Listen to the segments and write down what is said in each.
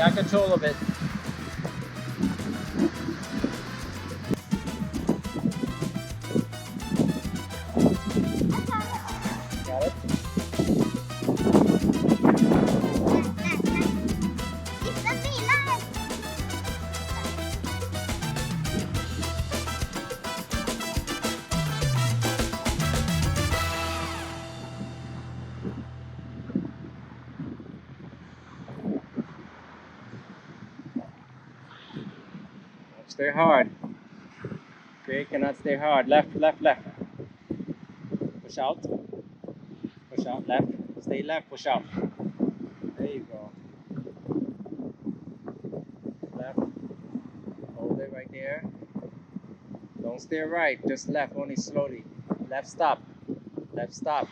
Got control of it. Got it? Stay hard. Okay, cannot stay hard. Left, left, left. Push out. Push out. Left. Stay left. Push out. There you go. Left. Hold it right there. Don't stay right. Just left. Only slowly. Left stop. Left stop.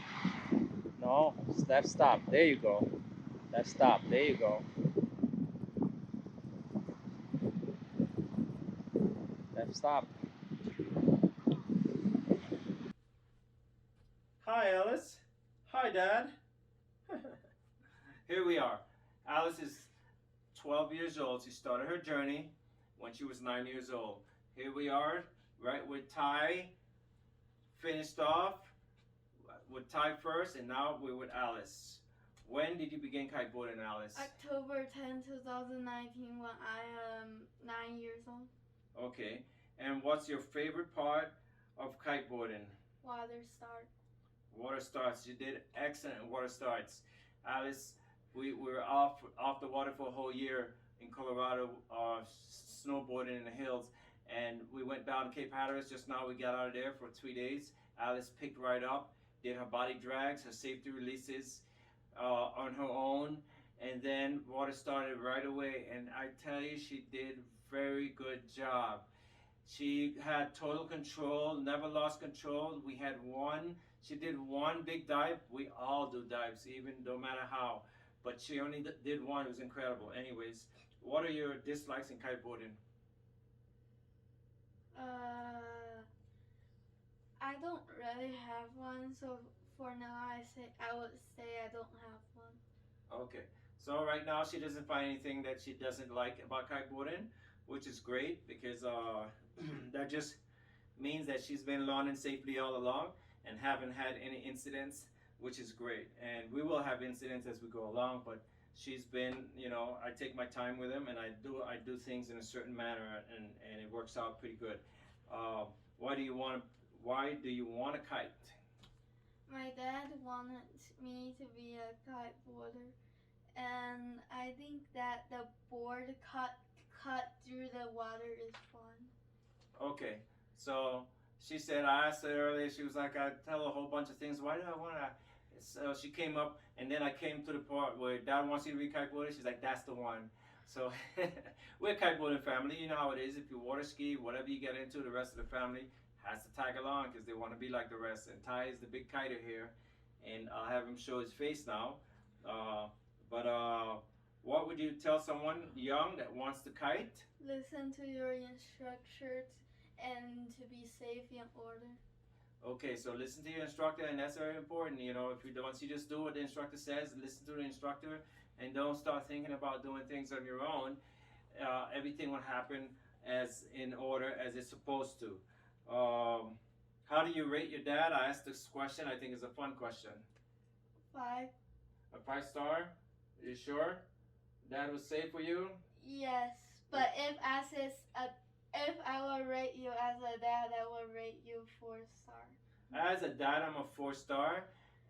No. Left stop. There you go. Left stop. There you go. Left stop. Hi, Alice. Hi, Dad. Here we are. Alice is 12 years old. She started her journey when she was 9 years old. Here we are, right with Ty. Finished off with Ty first, and now we're with Alice. When did you begin kiteboarding, Alice? October 10, 2019, when I am 9 years old. Okay. And what's your favorite part of kiteboarding? Water start. Water starts. You did excellent in water starts. Alice, we were off the water for a whole year in Colorado, snowboarding in the hills, and we went down to Cape Hatteras. Just now we got out of there for 3 days. Alice picked right up, did her body drags, her safety releases on her own, and then water started right away, and I tell you, she did very good job. She had total control, never lost control. We had she did one big dive. We all do dives, even no matter how. But she only did one. It was incredible. Anyways, what are your dislikes in kiteboarding? I don't really have one, so for now I would say I don't have one. Okay. So right now she doesn't find anything that she doesn't like about kiteboarding, which is great because that just means that she's been learning safely all along and haven't had any incidents, which is great. And we will have incidents as we go along, but she's been, I take my time with him and I do things in a certain manner, and it works out pretty good. Why do you want to kite? My dad wanted me to be a kiteboarder, and I think that the board cut through the water is fun. Okay, so she said, I asked her earlier, she was like, I tell a whole bunch of things. Why do I want to? So she came up, and then I came to the part where Dad wants you to be kiteboarding. She's like, that's the one. So we're a kiteboarding family. You know how it is. If you water ski, whatever you get into, the rest of the family has to tag along because they want to be like the rest. And Ty is the big kiter here, and I'll have him show his face now. What would you tell someone young that wants to kite? Listen to your instructors and to be safe in order. Okay, so listen to your instructor, and that's very important. Once you just do what the instructor says, listen to the instructor, and don't start thinking about doing things on your own. Everything will happen as in order as it's supposed to. How do you rate your dad? I asked this question. I think it's a fun question. 5. A 5-star? Are you sure? Dad was safe for you? Yes, but if I will rate you as a dad, I will rate you 4-star. As a dad, I'm a 4-star,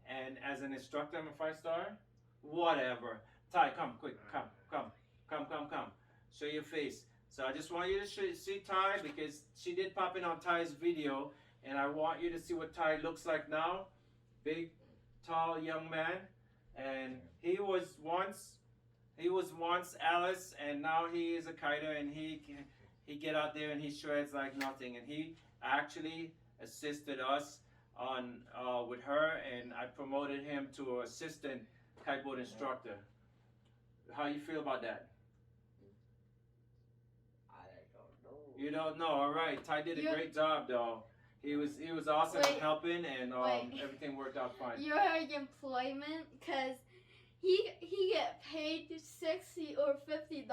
and as an instructor, I'm a 5-star. Whatever. Ty, come quick, come. Show your face. So I just want you to see Ty because she did pop in on Ty's video, and I want you to see what Ty looks like now. Big, tall, young man, and he was once Alice, and now he is a kiter, and he get out there and he shreds like nothing, and he actually assisted us on with her, and I promoted him to assistant kiteboard instructor. How you feel about that? I don't know. You don't know? All right. Ty did a great job, though. He was awesome in helping, and everything worked out fine. Your employment, because he get paid $60 or $50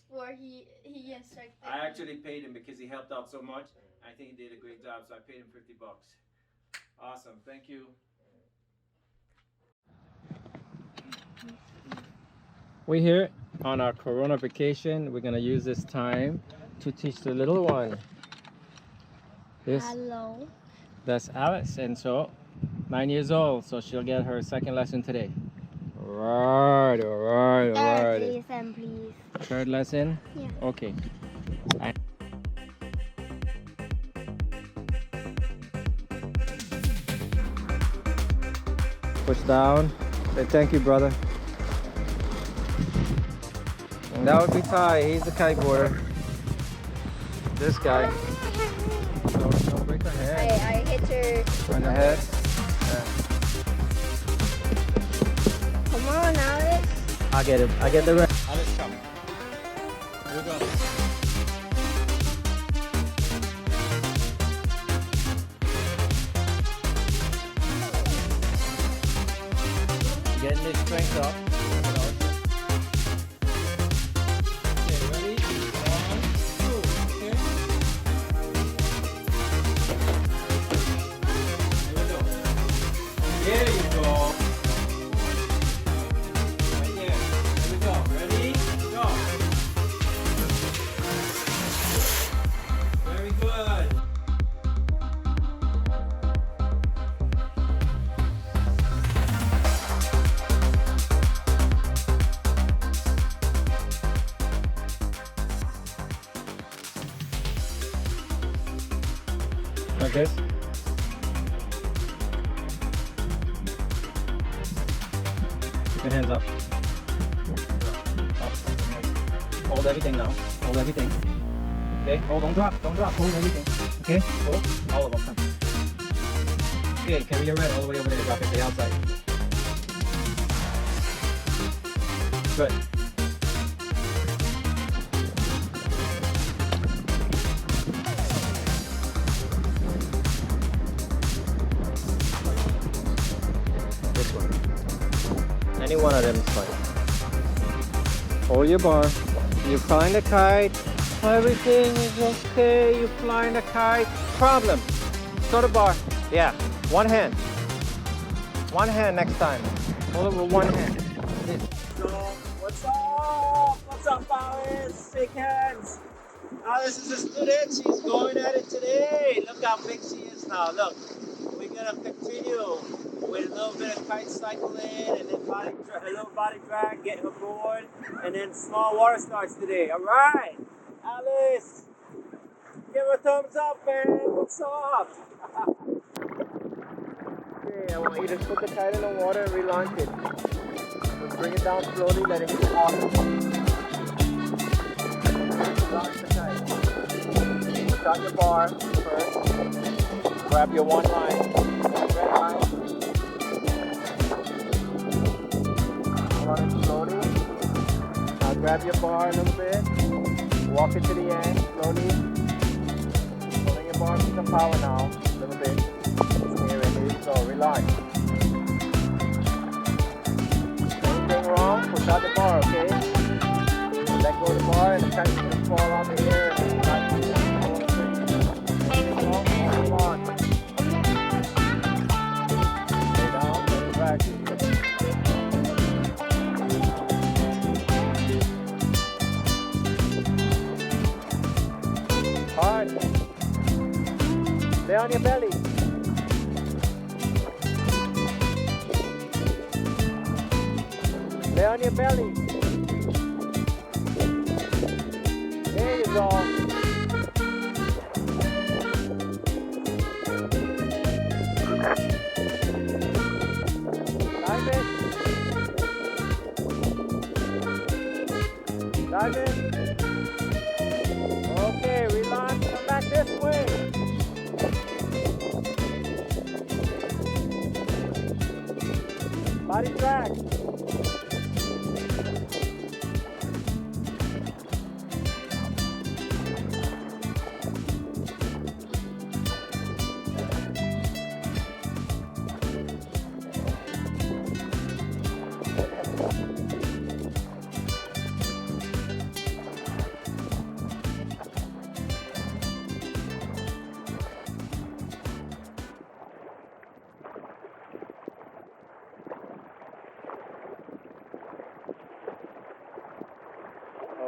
for he instructed. I actually paid him because he helped out so much. I think he did a great job, so I paid him $50. Awesome, thank you. We're here on our Corona vacation. We're gonna use this time to teach the little one. Hello. That's Alice, and so 9 years old, so she'll get her second lesson today. Right. Third lesson, please. Third lesson? Yeah. Okay. Push down. Say thank you, brother. And that would be Ty. He's the kiteboarder. This guy. Don't break her head. I hit her. On the head. Come on, Alex. I get it. I get the rest. Alex, come. You go. Getting this strength up. Okay, ready? 1, 2. Okay. There you go. Right there. Here we go. Ready? Go. Very good. Like this. Keep your hands up. Up. Hold everything now. Hold everything. Okay, hold, don't drop, hold everything. Okay, hold, all of them. Come. Okay, carry your red all the way over there, drop it to the outside. Good. This one. Any one of them is fine. Hold your bar. You flying the kite. Everything is okay. You flying the kite. Problem. Throw the bar. Yeah. One hand. One hand next time. Hold it with one hand. This. What's up? What's up, Alice? Shake hands. Alice is a student. She's going at it today. Look how big she is now. Look, we're gonna continue with a little bit of kite cycling and then a little body drag, get her board, and then small water starts today. All right, Alice, give her a thumbs up, man. What's up? Okay, I want you to put the kite in the water and relaunch it. Just bring it down slowly, let it get off. Launch the kite. Start your bar first. Grab your one line, red line. Run it slowly. Now grab your bar a little bit. Walk it to the end slowly. Pulling your bar with some power now. A little bit. Here you go. Relax. Anything wrong? Push out the bar, okay? Let go of the bar and the kite will fall out the air. Anything wrong? Hold on. Stay down. Let it drag. Hard. Lay on your belly. Lay on your belly. There you go. Dive in. Dive in. Okay, relax. Come back this way. Body drag.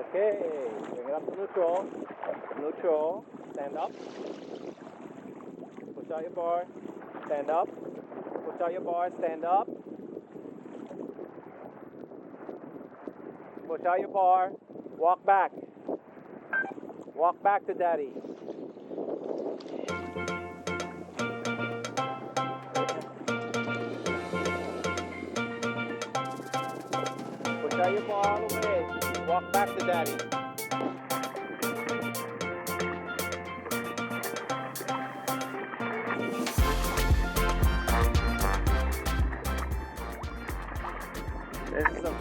Okay, bring it up to neutral. Neutral. Stand up. Push out your bar. Stand up. Push out your bar. Stand up. Push out your bar. Walk back. Walk back to daddy. Push out your bar all the way. Walk back to daddy. This is a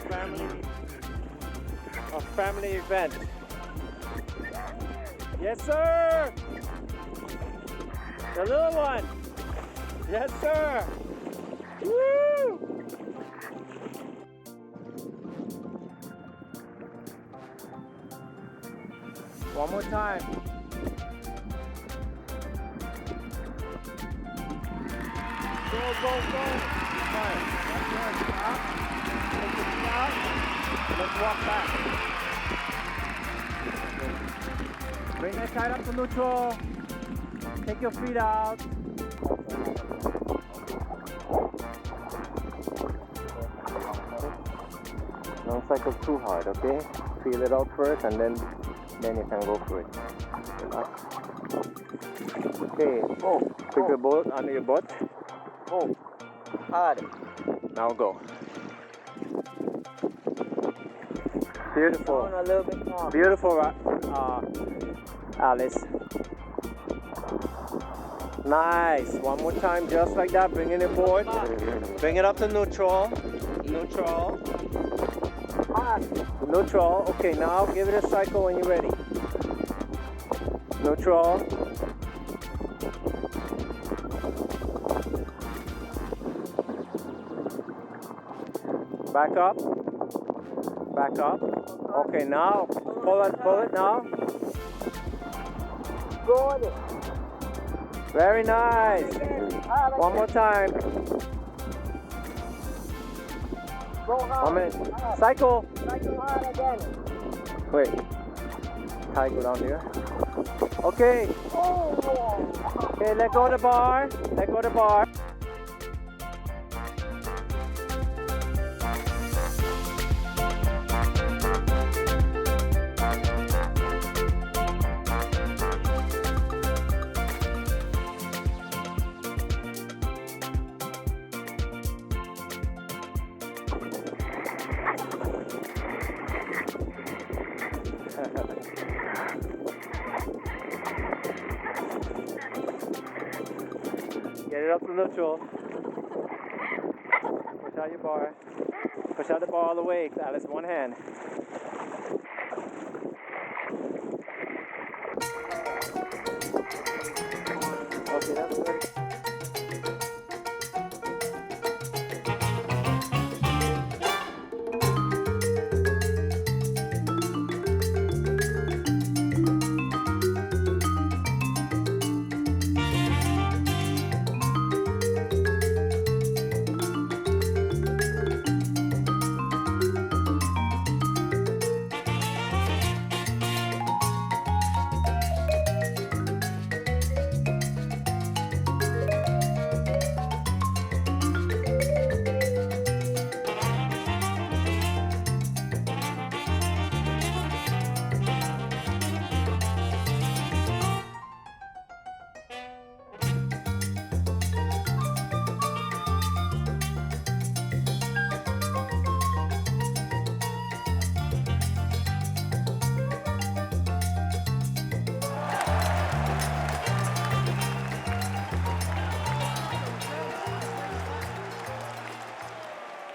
family event. Yes, sir. The little one. Yes, sir. Woo! One more time. Go, go, go. Fine. That's right. Stop. Take the feet out. Let's walk back. Bring that kite up to neutral. Take your feet out. Don't cycle too hard, okay? Feel it out first and then you can go for it. Relax. Okay. Oh, put your boat under your butt. Oh, hard. Now go. Beautiful. A little bit more. Beautiful, Alice. Nice. One more time, just like that. Bring in your board. Bring it up to neutral. Neutral. Neutral. Okay, now give it a cycle when you're ready. Neutral. Back up. Back up. Okay, now pull it now. Good. Very nice. One more time. 1 minute. Cycle. Cycle hard again. Wait. Tie go down here. Okay. Okay, let go of the bar. Let go of the bar. Get it up to neutral. Push out your bar. Push out the bar all the way, Alice. One hand.